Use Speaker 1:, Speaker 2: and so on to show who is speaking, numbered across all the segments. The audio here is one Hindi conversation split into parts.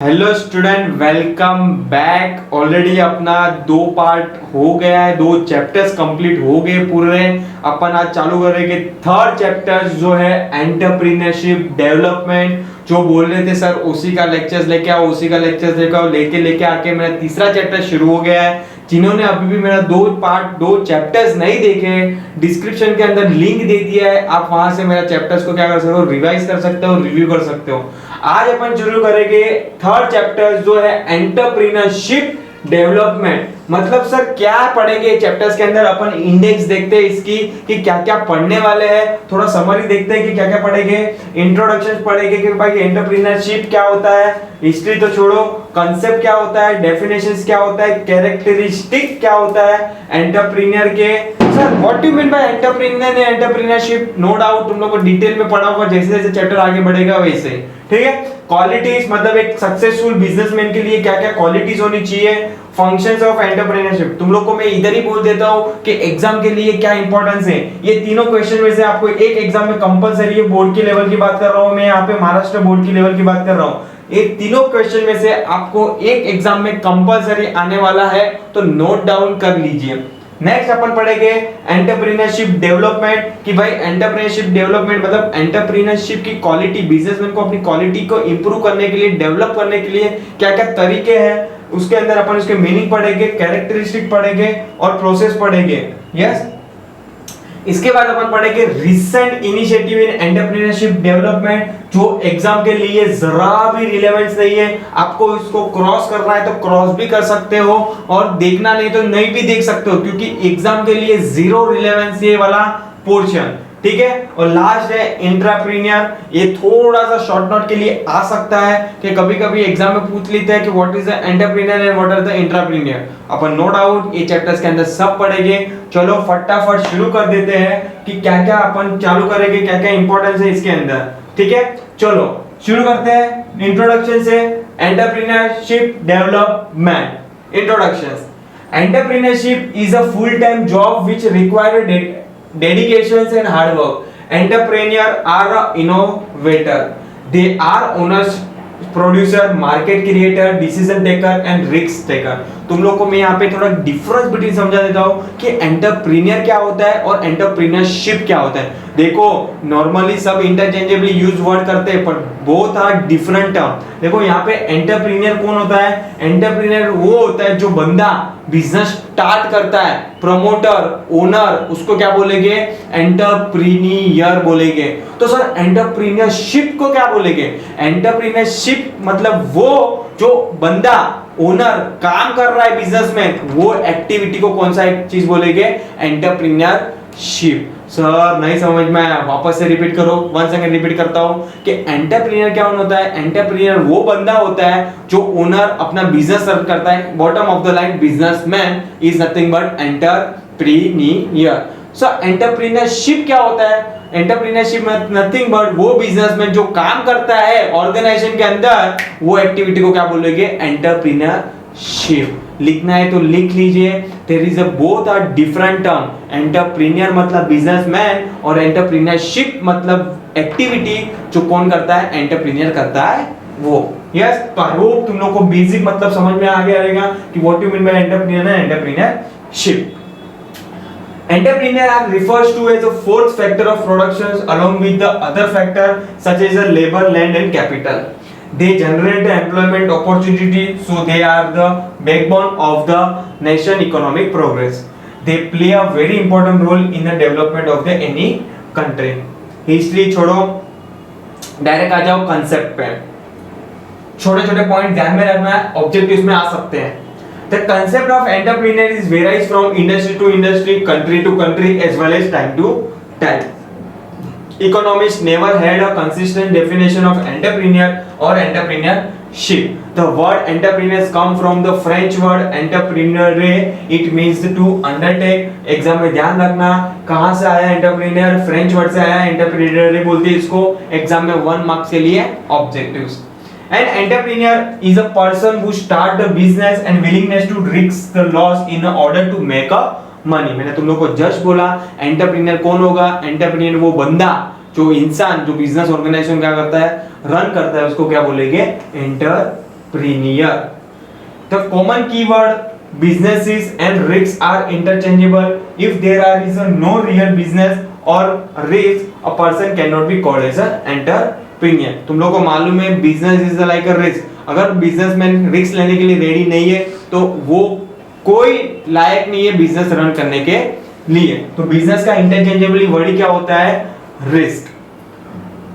Speaker 1: Hello student, welcome back. Already अपना दो पार्ट हो गया है, दो चैप्टर्स कंप्लीट हो गए पूरे। अपन आज चालू करेंगे थर्ड चैप्टर जो है एंटरप्रेन्योरशिप डेवलपमेंट। जो बोल रहे थे सर उसी का लेक्चर्स लेके आओ, उसी का लेक्चर्स लेके आओ, लेके आके मेरा तीसरा चैप्टर शुरू हो गया है। जिन्होंने अभी भी मेरा दो चैप्टर्स नहीं देखे, डिस्क्रिप्शन के अंदर लिंक दे दिया है, आप वहां से मेरा चैप्टर्स को क्या कर सकते हो, रिवाइज कर सकते हो, रिव्यू कर सकते हो। आज अपन शुरू करेंगे थर्ड चैप्टर जो है एंटरप्रेन्योरशिप डेवलपमेंट। मतलब सर क्या पढ़ेंगे चैप्टर्स के अंदर, अपन इंडेक्स देखते हैं इसकी कि क्या क्या पढ़ने वाले हैं, थोड़ा समरी देखते हैं कि क्या क्या पढ़ेंगे। इंट्रोडक्शन पढ़ेंगे कि भाई एंटरप्रेन्योरशिप क्या होता है, हिस्ट्री तो छोड़ो, कंसेप्ट क्या होता है, डेफिनेशंस क्या होता है, कैरेक्टरिस्टिक क्या होता है एंटरप्रेन्योर के। Sir what do you mean by entrepreneur and entrepreneurship, no doubt तुम लोग को डिटेल में पढ़ा होगा, जैसे जैसे चैप्टर आगे बढ़ेगा वैसे। ठीक है, क्वालिटीज मतलब एक सक्सेसफुल बिजनेसमैन के लिए क्या क्या क्वालिटीज होनी चाहिए, फंक्शंस ऑफ एंटरप्रेन्योरशिप। तुम लोग को मैं इधर ही बोल देता हूं कि एग्जाम के लिए क्या इंपॉर्टेंस है। ये तीनों क्वेश्चन में से आपको एक एग्जाम में कंपलसरी है, बोर्ड की लेवल की बात कर रहा हूं मैं, यहाँ पे महाराष्ट्र बोर्ड की लेवल की बात कर रहा हूं। ये तीनों क्वेश्चन में से आपको एक एग्जाम में कंपलसरी आने वाला है, तो नोट डाउन कर लीजिए। नेक्स्ट अपन पढ़ेंगे एंटरप्रेन्योरशिप डेवलपमेंट कि भाई एंटरप्रेन्योरशिप डेवलपमेंट मतलब एंटरप्रेन्योरशिप की क्वालिटी, बिजनेसमैन को अपनी क्वालिटी को इंप्रूव करने के लिए, डेवलप करने के लिए क्या क्या तरीके हैं, उसके अंदर अपन उसके मीनिंग पढ़ेंगे, कैरेक्टरिस्टिक पढ़ेंगे और प्रोसेस पढ़ेंगे। यस, इसके बाद अपन पढ़ेंगे recent initiative in entrepreneurship development, जो एग्जाम के लिए जरा भी रिलेवेंस नहीं है। आपको इसको क्रॉस करना है तो क्रॉस भी कर सकते हो, और देखना नहीं तो नहीं भी देख सकते हो, क्योंकि एग्जाम के लिए जीरो रिलेवेंस ये वाला पोर्शन। ठीक है, और लास्ट है एंटरप्रेन्योर। ये थोड़ा सा शॉर्ट नोट के लिए आ सकता है कि कभी कभी एग्जाम में पूछ लेते हैं कि what is the entrepreneur and what are the entrepreneur. अपन नो डाउट ये चैप्टर्स के अंदर सब पढ़ेंगे। चलो फटाफट शुरू कर देते हैं कि क्या क्या अपन चालू करेंगे, क्या क्या इंपॉर्टेंस है इसके अंदर। ठीक है, चलो शुरू करते हैं इंट्रोडक्शन से। Entrepreneurship development introduction. Entrepreneurship is a full-time job which requires dedication and hard work. Entrepreneurs are an innovator. They are owners, producer, market creator, decision taker and risk taker. तुम लोग को मैं यहाँ पे थोड़ा डिफरेंस बिटवीन समझा देता हूँ कि एंटरप्रेन्योर क्या होता है और एंटरप्रेन्योरशिप क्या होता है। देखो नॉर्मली सब इंटरचेंजेबली यूज वर्ड करते हैं, पर बोथ आर डिफरेंट टर्म। देखो यहाँ पे एंटरप्रेन्योर कौन होता है, एंटरप्रेन्योर वो होता है जो बंदा बिजनेस स्टार्ट करता है, प्रमोटर, ओनर, उसको क्या बोलेंगे, एंटरप्रेन्योर बोलेंगे। तो सर एंटरप्रेन्योरशिप को क्या बोलेंगे, एंटरप्रेन्योरशिप मतलब वो जो बंदा ओनर काम कर रहा है, बिजनेसमैन, वो एक्टिविटी को कौन सा एक चीज बोलेंगे, एंटरप्रेन्योरशिप। सर नहीं समझ में आया, वापस से रिपीट करो, 1 सेकंड रिपीट करता हूं कि एंटरप्रेन्योर क्या होता है। एंटरप्रेन्योर वो बंदा होता है जो ओनर अपना बिजनेस रन करता है। Bottom of the line businessman is nothing but entrepreneur. So entrepreneurship क्या होता है, एंटरप्रेन्योरशिप नथिंग बट वो बिजनेसमैन जो काम करता है ऑर्गेनाइजेशन के अंदर, वो एक्टिविटी को क्या बोलेंगे, एंटरप्रेन्योरशिप। लिखना है तो लिख लीजिए, there is a both are different term. Entrepreneur मतलब बिजनेसमैन और एंटरप्रेन्योरशिप मतलब एक्टिविटी जो कौन करता है, एंटरप्रेन्योर करता है वो। यस, तो आई होप तुम लोग को बेसिक मतलब समझ में आ गया रहेगा कि what you mean by entrepreneur and entrepreneurship. Entrepreneur are refers to as a fourth factor of production along with the other factor such as the labor, land and capital. They generate the employment opportunity, so they are the backbone of the nation economic progress. They play a very important role in the development of the any country. History छोड़ो, डायरेक्ट आ जाओ कंसेप्ट पे। छोटे छोटे पॉइंट ध्यान में रखना है, ऑब्जेक्टिव्स में आ सकते हैं। The concept of entrepreneur is varies from industry to industry, country to country, as well as time to time. Economists never had a consistent definition of entrepreneur or entrepreneurship. The word entrepreneurs come from the French word entrepreneure. It means to undertake. Exam में ध्यान रखना कहाँ से आया entrepreneur, फ्रेंच वर्ड से आया, entrepreneure बोलते हैं इसको। एग्जाम में 1 मार्क्स के लिए objectives. An entrepreneur is a person who start the business and willingness to risk the loss in order to make a money. मैंने तुम लोग को जस्ट बोला एंटरप्रेन्योर कौन होगा, एंटरप्रेन्योर वो बंदा जो इंसान जो बिजनेस ऑर्गेनाइजेशन क्या करता है, रन करता है, उसको क्या बोलेंगे, entrepreneur. entrepreneur. The common keyword businesses and risks are interchangeable. If there is no real business or risk, a person cannot be called as an entrepreneur. तुम लोग को मालूम है business is like a risk. अगर बिजनेसमैन रिस्क लेने के लिए रेडी नहीं है तो वो कोई लायक नहीं है बिजनेस रन करने के लिए. तो बिजनेस का इंटरचेंजेबली वर्ड क्या होता है? रिस्क.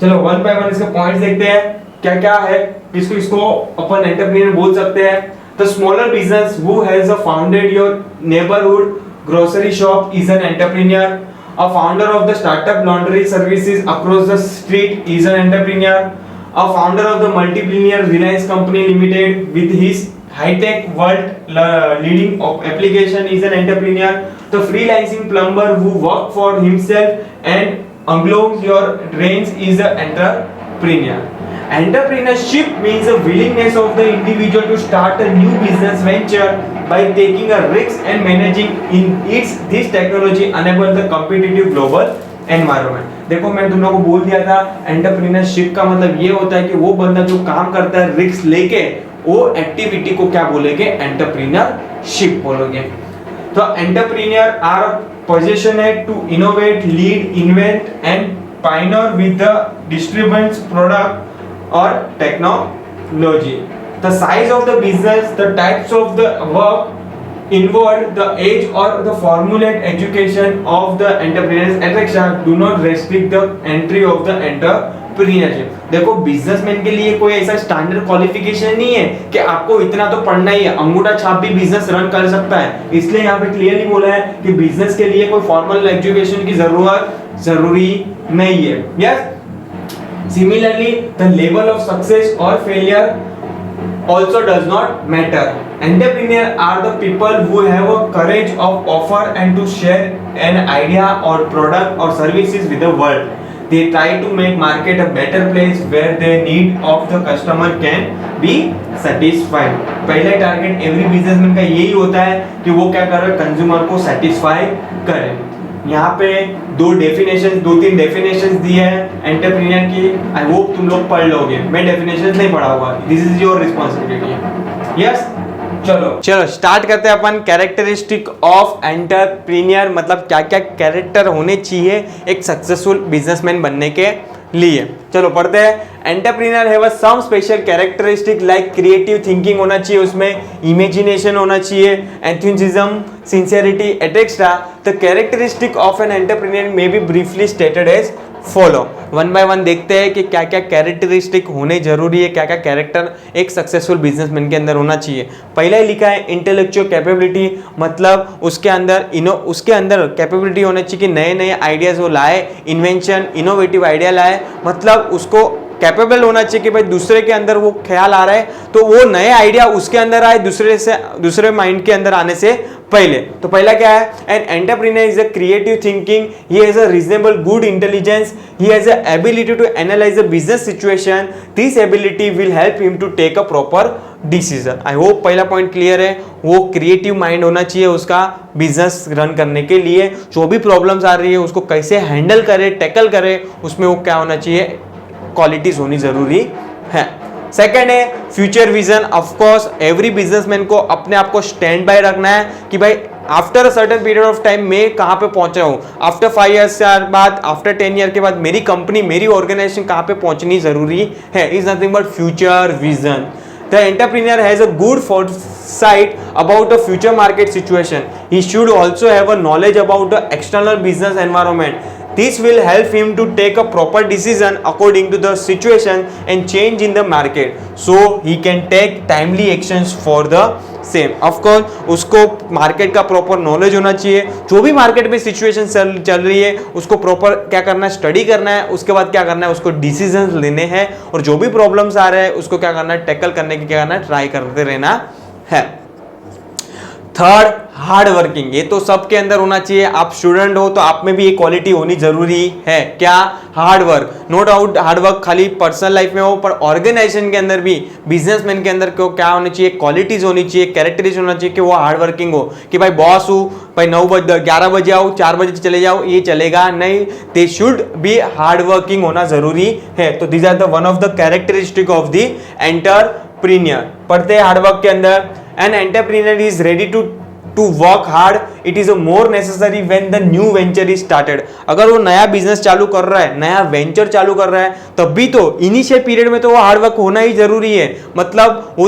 Speaker 1: चलो वन बाय वन इसके पॉइंट्स देखते हैं क्या क्या है. इसको अपन एंटरप्रेन्योर बोल सकते हैं. The smaller business who has founded your neighborhood grocery shop is an entrepreneur. A founder of the startup laundry services across the street is an entrepreneur. A founder of the multi-billionaire Reliance Company Limited with his high-tech world leading application is an entrepreneur. The freelancing plumber who works for himself and unclogs your drains is an entrepreneur. Entrepreneurship means a willingness of the individual to start a new business venture by taking a risk and managing in its this technology enable the competitive global environment. देखो मैं तुम लोगों को बोल दिया था एंटरप्रेन्योरशिप का मतलब ये होता है कि वो बंदा जो काम करता है रिस्क लेके वो एक्टिविटी को क्या बोलेंगे? एंटरप्रेन्योरशिप बोलोगे. तो एंटरप्रेन्योर आर पोजीशन है to innovate lead invent and pioneer with the distributes product or technology. The size of the business, the types of the work involved, the age or the formulate education of the entrepreneurs etc. do not restrict the entry of the entrepreneurship. देखो बिजनेसमैन के लिए कोई ऐसा स्टैंडर्ड क्वालिफिकेशन नहीं है कि आपको इतना तो पढ़ना ही है. अंगूठा छाप भी बिजनेस रन कर सकता है. इसलिए यहाँ पे क्लियरली बोला है कि बिजनेस के लिए कोई फॉर्मल एजुकेशन की जरूरी नहीं है. Yes. Similarly, the level of success or failure also does not matter. Entrepreneurs are the people who have a courage of offer and to share an idea or product or services with the world. They try to make market a better place where the need of the customer can be satisfied. पहला टारगेट एवरी बिजनेसमैन का यही होता है कि वो क्या करे? कंज्यूमर को सेटिस्फाई करे. यहाँ पे दो तीन डेफिनेशंस दिए हैं एंटरप्रेन्योर की. आई होप तुम लोग पढ़ लोगे. मैं डेफिनेशंस नहीं पढ़ाऊंगा. This is your responsibility. Yes. चलो स्टार्ट करते हैं अपन. कैरेक्टरिस्टिक ऑफ एंटरप्रेन्योर मतलब क्या क्या कैरेक्टर होने चाहिए एक सक्सेसफुल बिजनेसमैन बनने के लिए. चलो पढ़ते हैं. Entrepreneur have some special characteristic like creative thinking होना चाहिए, उसमें इमेजिनेशन होना चाहिए, enthusiasm, sincerity etcetera. The characteristic of an entrepreneur may be briefly stated as follow. One by one देखते हैं कि क्या क्या कैरेक्टरिस्टिक होने जरूरी है, क्या क्या कैरेक्टर एक सक्सेसफुल बिजनेसमैन के अंदर होना चाहिए. पहला ही लिखा है इंटेलेक्चुअल कैपेबिलिटी मतलब उसके अंदर कैपेबिलिटी होना चाहिए कि नए नए आइडियाज वो लाए, इन्वेंशन इनोवेटिव आइडिया लाए. मतलब उसको कैपेबल होना चाहिए कि भाई दूसरे के अंदर वो ख्याल आ रहा है तो वो नए आइडिया उसके अंदर आए दूसरे माइंड के अंदर आने से पहले. तो पहला क्या है? An entrepreneur is a creative thinking, he has a reasonable good intelligence, he has a ability to analyse a business situation. This ability will help him to take a proper decision. I hope पहला पॉइंट क्लियर है. वो क्रिएटिव माइंड होना चाहिए उसका बिजनेस रन करने के लिए. जो भी प्रॉब्लम्स आ रही है उसको कैसे हैंडल करे, टैकल करे, उसमें वो क्या होना चाहिए? क्वालिटीज होनी जरूरी है. सेकेंड है future vision. Of course every businessman को अपने आप को स्टैंड बाय रखना है कि भाई after a certain period of time मैं कहाँ पे पहुंचा हूँ, आफ्टर 5 ईयर्स बाद, आफ्टर 10 ईयर के बाद मेरी कंपनी मेरी ऑर्गेनाइजेशन कहाँ पे पहुंचनी जरूरी है. Is nothing but future vision. The entrepreneur has a good foresight about the future market situation. He should also have a knowledge about the external business environment. This will help him to take a proper decision according to the situation and change in the market, so he can take timely actions for the same. Of course उसको मार्केट का प्रॉपर नॉलेज होना चाहिए. जो भी मार्केट में सिचुएशन चल रही है उसको प्रॉपर क्या करना है? स्टडी करना है. उसके बाद क्या करना है? उसको डिसीजन लेने हैं और जो भी प्रॉब्लम्स आ रहे हैं उसको क्या करना है? टैकल करने की क्या करना है? ट्राई करते रहना है. Third hard working. ये तो सबके अंदर होना चाहिए. आप स्टूडेंट हो तो आप में भी ये क्वालिटी होनी जरूरी है. क्या? Hard work. No doubt hard work खाली पर्सनल लाइफ में हो पर ऑर्गेनाइजेशन के अंदर भी बिजनेसमैन के अंदर को क्या होनी चाहिए? क्वालिटीज होनी चाहिए, कैरेक्टरिस्टिक होना चाहिए कि वो हार्ड वर्किंग हो. कि भाई बॉस हूँ, भाई 11 बजे आओ, 4 बजे चले जाओ, ये चलेगा नहीं. They should be hard working होना जरूरी है. तो these are the one of the characteristic of the entrepreneur पढ़ते हैं हार्डवर्क के अंदर। An entrepreneur is ready to work hard, it is more necessary when the new venture is started. अगर वो नया बिजनेस चालू कर रहा है, नया वेंचर चालू कर रहा है, तभी तो इनिशियल पीरियड में तो वो हार्डवर्क होना ही जरूरी है। मतलब वो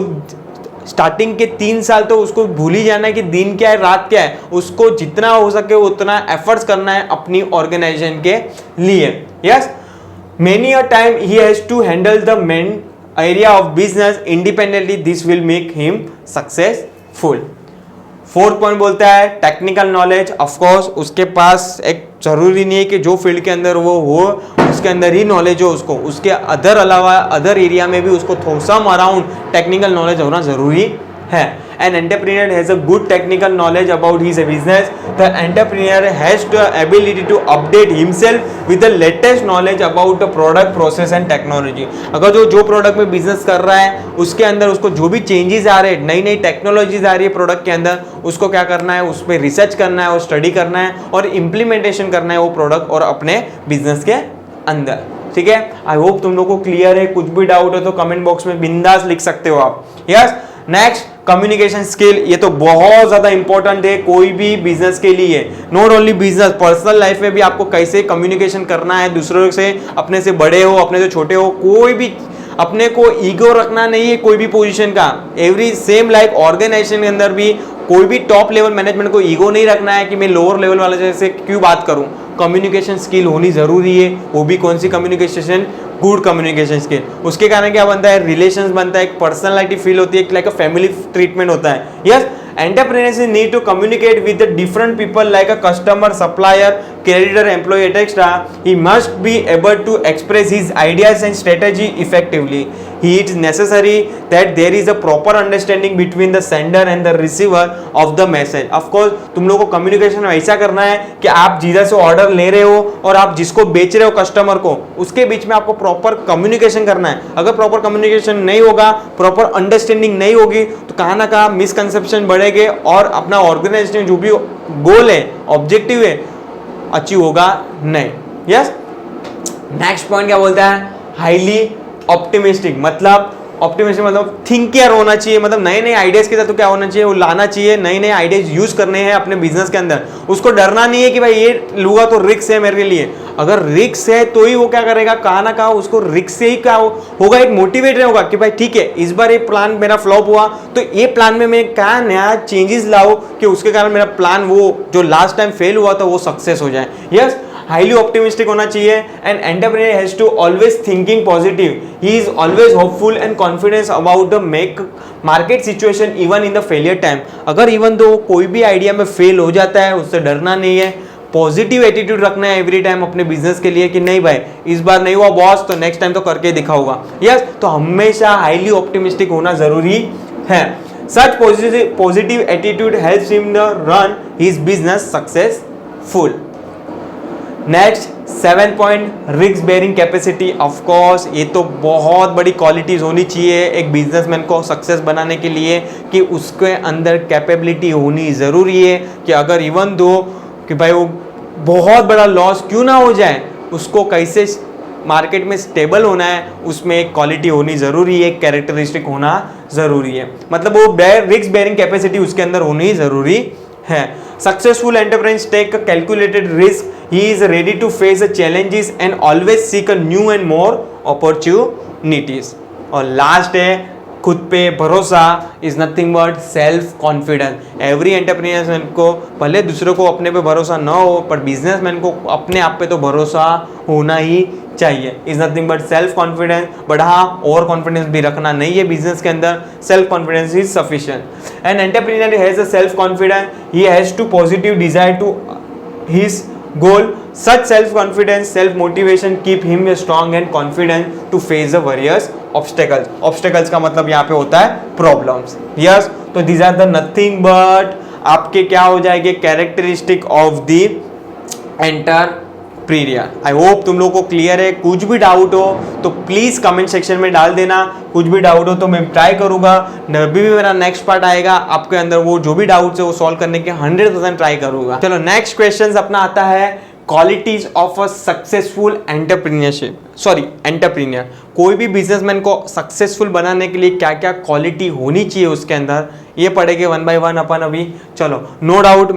Speaker 1: स्टार्टिंग के 3 साल तो उसको भूल ही जाना है कि दिन क्या है रात क्या है, उसको जितना हो सके उतना एफर्ट्स करना है अपनी ऑर्गेनाइजेशन के लिए। Yes, many a time he has to handle the main area of business independently, this will make him successful. Fourth point बोलता है टेक्निकल नॉलेज। ऑफ कोर्स उसके पास एक जरूरी नहीं है कि जो फील्ड के अंदर वो हो उसके अंदर ही नॉलेज हो, उसको उसके अदर अलावा अदर एरिया में भी उसको थोड़ा सम अराउंड टेक्निकल नॉलेज होना जरूरी है। An entrepreneur has a good technical knowledge about his business. The entrepreneur has the ability to update himself with the latest knowledge about the product, process and technology. अगर जो प्रोडक्ट में बिजनेस कर रहा है उसके अंदर उसको जो भी चेंजेस आ रहे हैं, नई नई टेक्नोलॉजीज आ रही है प्रोडक्ट के अंदर, उसको क्या करना है, उस पर रिसर्च करना है और स्टडी करना है और इम्प्लीमेंटेशन करना है वो प्रोडक्ट और अपने बिजनेस के अंदर। ठीक है, आई होप तुम लोग को क्लियर है। कुछ भी डाउट हो तो कमेंट बॉक्स में बिंदास लिख सकते हो आप। Yes, next communication skill. ये तो बहुत ज्यादा इंपॉर्टेंट है कोई भी बिजनेस के लिए। Not only business, personal life में भी आपको कैसे कम्युनिकेशन करना है दूसरों से, अपने से बड़े हो अपने से छोटे हो, कोई भी अपने को ईगो रखना नहीं है कोई भी पोजीशन का। एवरी सेम लाइक ऑर्गेनाइजेशन के अंदर भी कोई भी टॉप लेवल मैनेजमेंट को ईगो नहीं रखना है कि मैं लोअर लेवल वाले जैसे क्यों बात करूं। कम्युनिकेशन स्किल होनी जरूरी है। वो भी कौन सी कम्युनिकेशन, गुड कम्युनिकेशन स्किल। उसके कारण क्या बनता है, रिलेशंस बनता है, एक पर्सनालिटी फील होती है, लाइक अ फैमिली ट्रीटमेंट होता है। Yes, entrepreneurs need to communicate with the different people like a customer, supplier, creditor, employee, etc. He must be able to express his ideas and strategy effectively. It is necessary that there is a proper understanding between the sender and the receiver of the message. Of course, तुम लोगों को कम्युनिकेशन ऐसा करना है कि आप जिधर से ऑर्डर ले रहे हो और आप जिसको बेच रहे हो कस्टमर को, उसके बीच में आपको प्रॉपर कम्युनिकेशन करना है। अगर प्रॉपर कम्युनिकेशन नहीं होगा, प्रॉपर अंडरस्टैंडिंग नहीं होगी, तो कहाँ ना कहाँ मिसकंसेप्शन बढ़ेंगे और अपना ऑर्गेनाइजेशन जो भी गोल है, ऑब्जेक्टिव है, अचीव होगा नहीं। यस, नेक्स्ट पॉइंट क्या बोलता है, हाईली ऑप्टिमिस्टिक। मतलब ऑप्टिमिस्टिक मतलब थिंकियर होना चाहिए। मतलब नए नए आइडियाज के साथ तो क्या होना चाहिए, वो लाना चाहिए, नए नए आइडियाज यूज करने हैं अपने बिजनेस के अंदर। उसको डरना नहीं है कि भाई ये लूंगा तो रिस्क है मेरे लिए। अगर रिस्क है तो ही वो क्या करेगा, कहा ना कहा उसको रिस्क से ही क्या होगा, एक मोटिवेट होगा कि भाई ठीक है इस बार ये प्लान मेरा फ्लॉप हुआ तो ये प्लान में मैं क्या नया चेंजेस लाऊं कि उसके कारण मेरा प्लान वो जो लास्ट टाइम फेल हुआ था वो सक्सेस हो जाए। यस, हाईली ऑप्टिमिस्टिक होना चाहिए। And entrepreneur has to always thinking positive, he is always hopeful and confidence about the market situation even in the failure time. अगर इवन दो कोई भी आइडिया में फेल हो जाता है उससे डरना नहीं है, पॉजिटिव एटीट्यूड रखना है एवरी टाइम अपने बिजनेस के लिए कि नहीं भाई इस बार नहीं हुआ बॉस तो नेक्स्ट टाइम तो करके दिखाऊंगा। यस, तो हमेशा हाईली ऑप्टिमिस्टिक होना जरूरी है। सच positive attitude helps him the run his business successful. Next 7 point, risk bearing capacity. Of course ये तो बहुत बड़ी क्वालिटीज होनी चाहिए एक बिजनेसमैन को सक्सेस बनाने के लिए कि उसके अंदर कैपेबिलिटी होनी ज़रूरी है कि अगर इवन दो कि भाई वो बहुत बड़ा लॉस क्यों ना हो जाए, उसको कैसे मार्केट में स्टेबल होना है, उसमें एक क्वालिटी होनी ज़रूरी है, एक कैरेक्टरिस्टिक होना ज़रूरी है। मतलब वो रिस्क बेयरिंग कैपेसिटी उसके अंदर होनी ज़रूरी है। Successful entrepreneurs take a calculated risk, he is ready to face the challenges and always seek a new and more opportunities. और लास्ट है खुद पे भरोसा is nothing but self confidence. Every entrepreneur को भले दूसरों को अपने पे भरोसा ना हो पर बिजनेसमैन को अपने आप पे तो भरोसा होना ही चाहिए। Is nothing but self confidence. But हाँ, ओवर कॉन्फिडेंस भी रखना नहीं है बिजनेस के अंदर, self confidence is sufficient. An entrepreneur has a self confidence, he has to positive desire to his goal. Such self-confidence, self-motivation keep him strong and confident to face the various obstacles. Obstacles का मतलब यहाँ पे होता है problems. Yes, तो these are the nothing but आपके क्या हो जाएंगे characteristic of the entrepreneur. I hope तुम लोगों को क्लियर है। कुछ भी डाउट हो तो प्लीज कमेंट सेक्शन में डाल देना। कुछ भी डाउट हो तो मैं ट्राई करूंगा, अभी भी मेरा नेक्स्ट पार्ट आएगा आपके अंदर वो जो भी डाउट्स है वो सॉल्व करने के 100% ट्राई करूंगा। चलो नेक्स्ट क्वेश्चन अपना आता है qualities of a successful entrepreneur. कोई भी बिजनेसमैन को सक्सेसफुल बनाने के लिए क्या क्या क्वालिटी होनी चाहिए उसके अंदर, ये पढ़ेंगे वन बाय वन अपन अभी। चलो, नो डाउट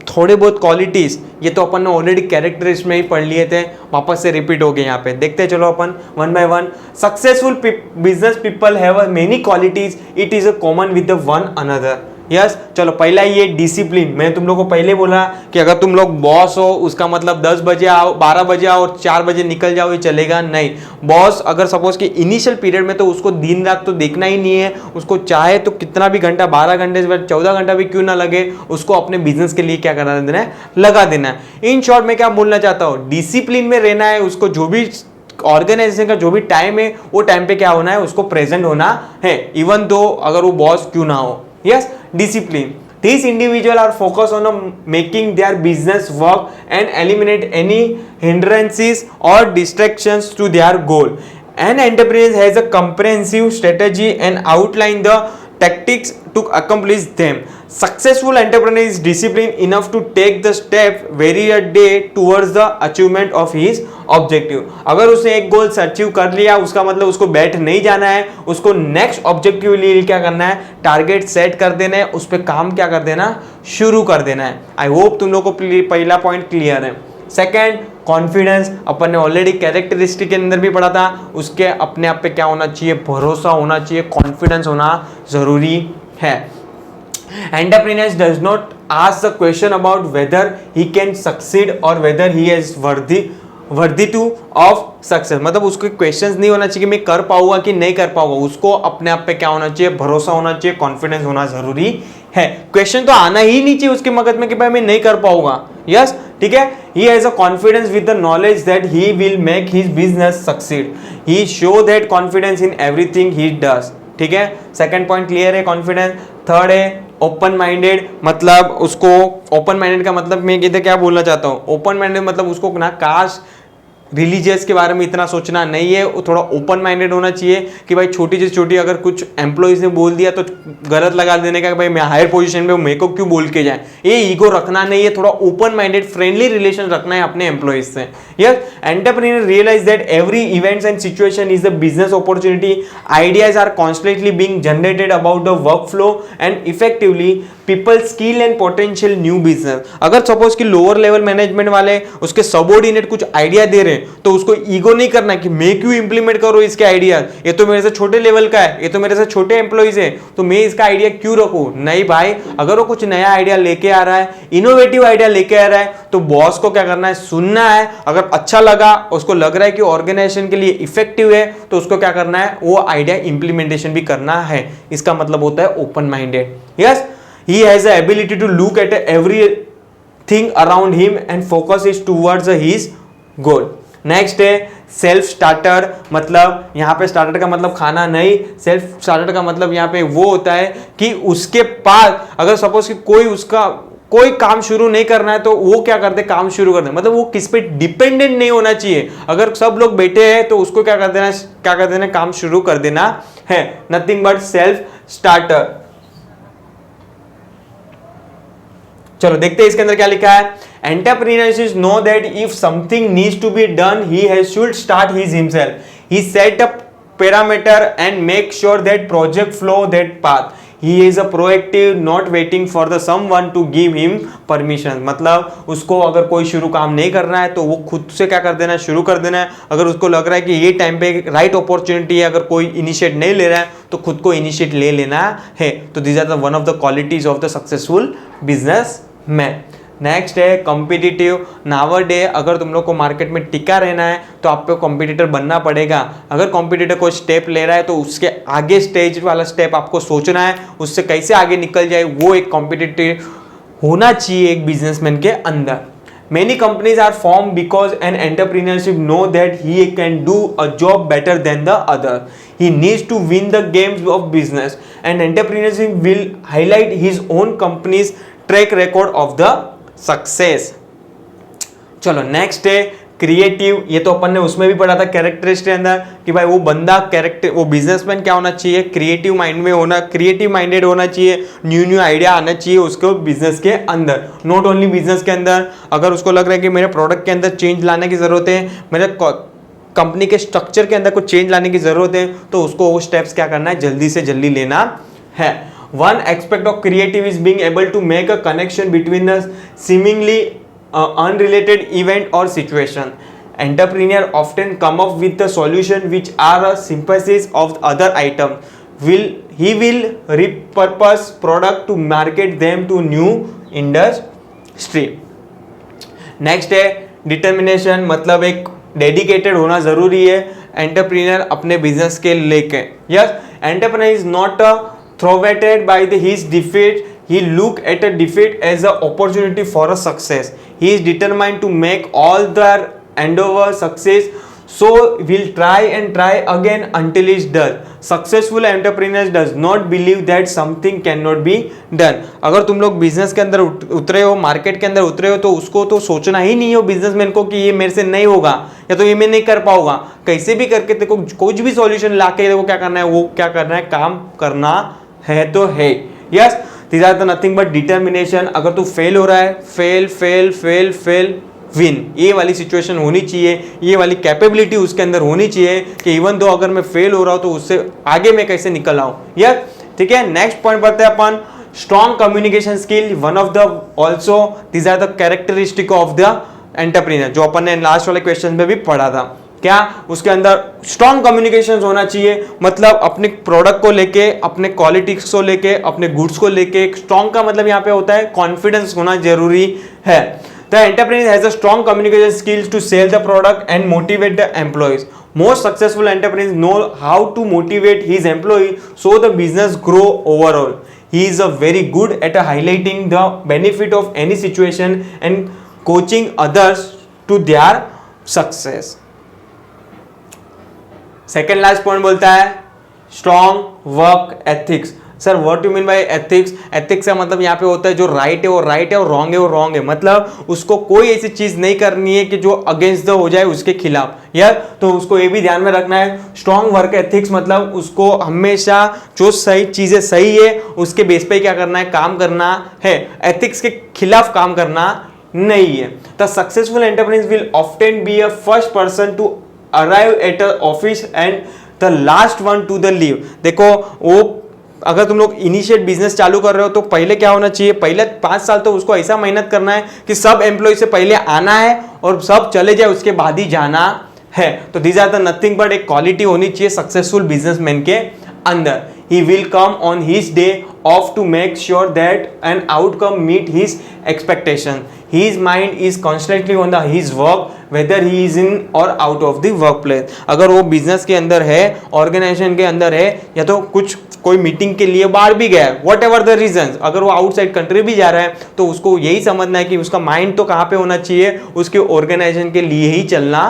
Speaker 1: थोड़े बहुत क्वालिटीज ये तो अपन ने ऑलरेडी कैरेक्टरिस्टिक्स में ही पढ़ लिए थे, वापस से रिपीट हो गए यहाँ पे। देखते चलो अपन one by one. Successful business people have many qualities, it is a common with the one another. Yes, चलो पहला ये डिसिप्लिन। मैंने तुम लोग को पहले बोला कि अगर तुम लोग बॉस हो उसका मतलब 10 बजे आओ, 12 बजे आओ और 4 बजे निकल जाओ, ये चलेगा नहीं। बॉस अगर सपोज कि इनिशियल पीरियड में तो उसको दिन रात तो देखना ही नहीं है, उसको चाहे तो कितना भी घंटा, 12 घंटे से 14 घंटा भी क्यों ना लगे, उसको अपने बिजनेस के लिए क्या करना देना है, लगा देना है। इन शॉर्ट में क्या बोलना चाहता हूँ, डिसिप्लिन में रहना है उसको। जो भी ऑर्गेनाइजेशन का जो भी टाइम है वो टाइम पे क्या होना है, उसको प्रेजेंट होना है, इवन दो अगर वो बॉस क्यों ना हो। Yes, discipline. These individuals are focused on making their business work and eliminate any hindrances or distractions to their goal. An entrepreneur has a comprehensive strategy and outline the tactics to accomplish them. Successful entrepreneur is disciplined enough to take the step very a day towards the achievement of his objective. अगर उसने एक गोल अचीव कर लिया उसका मतलब उसको बैठ नहीं जाना है, उसको नेक्स्ट ऑब्जेक्टिव लिए क्या करना है, टारगेट सेट कर देना है, उस पर काम क्या कर देना, शुरू कर देना है। आई होप तुम लोग को पहला पॉइंट क्लियर है। Second, confidence. अपन ने ऑलरेडी कैरेक्टरिस्टिक के अंदर भी पढ़ा था, उसके अपने आप पे क्या होना चाहिए, भरोसा होना चाहिए, कॉन्फिडेंस होना जरूरी है। Entrepreneur does not ask the question about whether he can succeed or whether he is worthy to of success। मतलब उसको क्वेश्चंस नहीं होना चाहिए कि मैं कर पाऊंगा कि नहीं कर पाऊंगा, उसको अपने आप पे क्या होना चाहिए, भरोसा होना चाहिए, कॉन्फिडेंस होना जरूरी है। क्वेश्चन तो आना ही नहीं चाहिए उसके मगज में कि भाई मैं नहीं कर पाऊंगा। यस, ठीक है। He has a confidence with the knowledge that he will make his business succeed. He show that confidence in everything he does। ठीक है, सेकंड पॉइंट क्लियर है, कॉन्फिडेंस। थर्ड है ओपन माइंडेड। मतलब उसको ओपन माइंडेड का मतलब मैं इधर क्या बोलना चाहता हूँ, ओपन माइंडेड मतलब उसको ना कास्ट रिलीजियस के बारे में इतना सोचना नहीं है, वो थोड़ा ओपन माइंडेड होना चाहिए कि भाई छोटी से छोटी अगर कुछ एम्प्लॉइज ने बोल दिया तो गलत लगा देने का, भाई मैं हायर पोजीशन पे हूँ मेरे को क्यों बोल के जाए, ये ईगो रखना नहीं है। थोड़ा ओपन माइंडेड फ्रेंडली रिलेशन रखना है अपने एम्प्लॉइज से। Yes, entrepreneur realise that every events and situation is the business opportunity. Ideas are constantly being generated about the work flow and effectively people skill and potential new business. अगर सपोज कि लोअर लेवल मैनेजमेंट वाले उसके सबऑर्डिनेट कुछ आइडिया दे रहे हैं तो उसको ईगो नहीं करना कि मैं क्यों इंप्लीमेंट करूं इसके आइडिया, ये तो मेरे से छोटे लेवल का है, ये तो मेरे से छोटे एम्प्लॉइज है, तो मैं इसका आइडिया क्यों रखूं। नहीं भाई, अगर वो कुछ नया आइडिया लेके आ रहा है, इनोवेटिव आइडिया लेके आ रहा है, तो बॉस को क्या करना है, सुनना है। अगर अच्छा लगा, उसको लग रहा है कि ऑर्गेनाइजेशन के लिए इफेक्टिव है, तो उसको क्या करना है, वो आइडिया इंप्लीमेंटेशन भी करना है। इसका मतलब होता है open minded. Yes, he has the ability to look at everything around him and focus it towards his goal। Next है सेल्फ स्टार्टर। मतलब यहाँ पे स्टार्टर का मतलब खाना नहीं, सेल्फ स्टार्टर का मतलब यहाँ पे वो होता है कि उसके पास अगर सपोज कि कोई काम शुरू नहीं करना है तो वो क्या करते, काम शुरू करते, मतलब वो किस पे डिपेंडेंट नहीं होना चाहिए। अगर सब लोग बैठे हैं तो उसको क्या कर देना, काम शुरू कर देना है। Nothing but self starter. चलो देखते हैं इसके अंदर क्या लिखा है। Entrepreneurs know that if something needs to be done he should start his himself. He set up parameter and make sure that project flow that path. He is a proactive, not waiting for the someone to give him permission. मतलब उसको अगर कोई शुरू काम नहीं करना है तो वो खुद से क्या कर देना है, शुरू कर देना है। अगर उसको लग रहा है कि ये टाइम पे राइट अपॉर्चुनिटी है, अगर कोई इनिशिएट नहीं ले रहा है तो खुद को इनिशिएट ले लेना है। तो this are the one of the qualities of the successful business man. Next है कॉम्पिटिटिव। नावरडे अगर तुम लोग को मार्केट में टिका रहना है तो आपको कॉम्पिटिटर बनना पड़ेगा। अगर कॉम्पिटिटर कोई स्टेप ले रहा है तो उसके आगे स्टेज वाला स्टेप आपको सोचना है, उससे कैसे आगे निकल जाए, वो एक कॉम्पिटिटिव होना चाहिए एक बिजनेसमैन के अंदर। Many companies are formed because an entrepreneurship know that he can do a job better than the other. He needs to win the games of business and entrepreneurship will highlight his own company's track record of the success. चलो नेक्स्ट है क्रिएटिव, ये तो अपन ने उसमें भी पढ़ा था कैरेक्टरिस्टिक के अंदर कि भाई वो बंदा कैरेक्टर, वो बिजनेसमैन क्या होना चाहिए, क्रिएटिव माइंड में होना, क्रिएटिव माइंडेड होना चाहिए, न्यू आइडिया आना चाहिए उसको बिजनेस के अंदर, नॉट ओनली बिजनेस के अंदर। अगर उसको लग रहा है कि मेरे प्रोडक्ट के अंदर चेंज लाने की जरूरत है, मेरे कंपनी के स्ट्रक्चर के अंदर कुछ चेंज लाने की जरूरत है, तो उसको वो स्टेप्स क्या करना है, जल्दी से जल्दी लेना है। One aspect of creative is being able to make a connection between the seemingly unrelated event or situation. Entrepreneur often come up with the solution which are a synthesis of other item. He will repurpose product to market them to new industry. Next है determination, मतलब एक डेडिकेटेड होना जरूरी है एंटरप्रेन्योर अपने बिजनेस के लेके। Yes, entrepreneur is not thwarted by his defeat. He look at a defeat as an opportunity for a success. He is determined to make all their endeavor success, so will try and try again until it's done. Successful entrepreneurs does not believe that something cannot be done. अगर तुम लोग बिजनेस के अंदर उतरे हो, मार्केट के अंदर उतरे हो, तो उसको तो सोचना ही नहीं हो बिजनेसमैन को कि ये मेरे से नहीं होगा या तो ये मैं नहीं कर पाऊंगा। कैसे भी करके देखो, कुछ भी सॉल्यूशन लाके देखो क्या करना है, वो क्या करना है, काम करना है तो है। Yes, these are the nothing but determination. अगर तू फेल हो रहा है, fail fail fail fail win, ये वाली सिचुएशन होनी चाहिए, ये वाली कैपेबिलिटी उसके अंदर होनी चाहिए कि इवन दो अगर मैं फेल हो रहा हूं तो उससे आगे मैं कैसे निकल आऊं। यस, ठीक है। नेक्स्ट पॉइंट बढ़ते हैं अपन, strong communication skill, one of the also these are the characteristic of the entrepreneur, जो अपन ने लास्ट वाले क्वेश्चन में भी पढ़ा था। क्या उसके अंदर स्ट्रॉन्ग कम्युनिकेशन होना चाहिए, मतलब अपने प्रोडक्ट को लेके, अपने क्वालिटीज को लेके, अपने गुड्स को लेके। स्ट्रॉन्ग का मतलब यहाँ पे होता है कॉन्फिडेंस होना जरूरी है। The entrepreneur has a strong communication skills to sell the product and motivate the employees. Most successful entrepreneurs know how to motivate his employee so the business grow overall. He is a very good at highlighting the benefit of any situation and coaching others to their success. Second last point बोलता है strong work ethics. Sir what you mean bye ethics? Ethics का मतलब यहाँ पे होता है जो राइट है वो राइट है और रॉन्ग है वो रॉन्ग है, मतलब उसको कोई ऐसी चीज नहीं करनी है कि जो अगेंस्ट द हो जाए उसके खिलाफ। यार तो उसको ये भी ध्यान में रखना है, स्ट्रॉन्ग वर्क एथिक्स मतलब उसको हमेशा जो सही चीजें सही है उसके बेस पे क्या करना है, काम करना है, एथिक्स के खिलाफ काम करना नहीं है। The successful entrepreneur will often be a first person to arrive at a office and the last one to the leave। देखो वो अगर तुम लोग इनिशिएट बिजनेस चालू कर रहे हो तो पहले क्या होना चाहिए, पहले 5 साल तो उसको ऐसा मेहनत करना है कि सब एम्प्लॉय से पहले आना है और सब चले जाए उसके बाद ही जाना है। तो these are the nothing but एक क्वालिटी होनी चाहिए सक्सेसफुल बिजनेसमैन के अंदर। He will come on his day off to make sure that an outcome meet his expectation. His mind is constantly on his work, whether he is in or out of the workplace. अगर वो बिजनेस के अंदर है, ऑर्गेनाइजेशन के अंदर है, या तो कुछ कोई मीटिंग के लिए बाहर भी गया है, वट एवर द रीजन, अगर वो आउटसाइड कंट्री भी जा रहा है तो उसको यही समझना है कि उसका माइंड तो कहाँ पे होना चाहिए, उसके ऑर्गेनाइजेशन के लिए ही चलना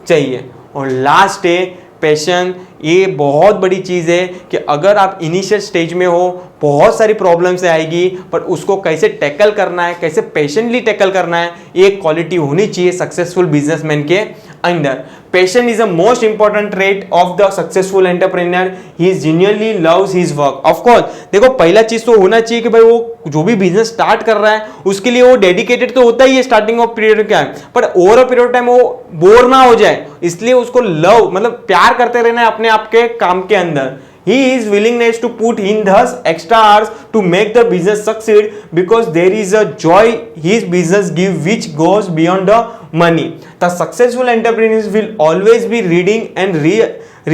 Speaker 1: चाहिए। और लास्ट है पैशन। ये बहुत बड़ी चीज़ है कि अगर आप इनिशियल स्टेज में हो, बहुत सारी प्रॉब्लम्स आएगी, पर उसको कैसे टैकल करना है, कैसे पेशेंटली टैकल करना है, ये क्वालिटी होनी चाहिए सक्सेसफुल बिजनेसमैन के अंदर। Passion is the most important trait of the successful entrepreneur. He genuinely loves his work. Of course देखो पहला चीज तो होना चाहिए कि भाई वो जो भी बिजनेस स्टार्ट कर रहा है उसके लिए वो डेडिकेटेड तो होता ही है स्टार्टिंग ऑफ पीरियड क्या है, पर over a period of time वो बोर ना हो जाए, इसलिए उसको लव मतलब प्यार करते रहना है अपने आपके काम के अंदर। He is willingness to put in thus extra hours to make the business succeed because there is a joy his business give which goes beyond the money. The successful entrepreneurs will always be reading and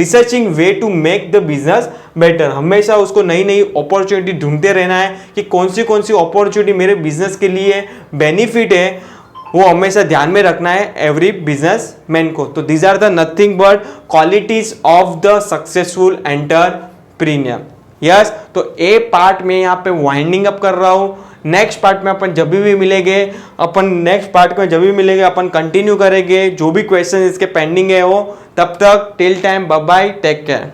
Speaker 1: researching way to make the business better. हमेशा उसको नई नई अपॉर्चुनिटी ढूंढते रहना है कि कौन सी अपॉर्चुनिटी मेरे बिजनेस के लिए बेनिफिट है, वो हमेशा ध्यान में रखना है एवरी बिजनेसमैन को। तो these are the nothing but qualities of the successful entrepreneur. Yes, तो ए पार्ट में यहाँ पे वाइंडिंग अप कर रहा हूँ। नेक्स्ट पार्ट में अपन जब भी मिलेंगे, अपन कंटिन्यू करेंगे जो भी क्वेश्चन इसके पेंडिंग है वो। तब तक till time bye bye, take care.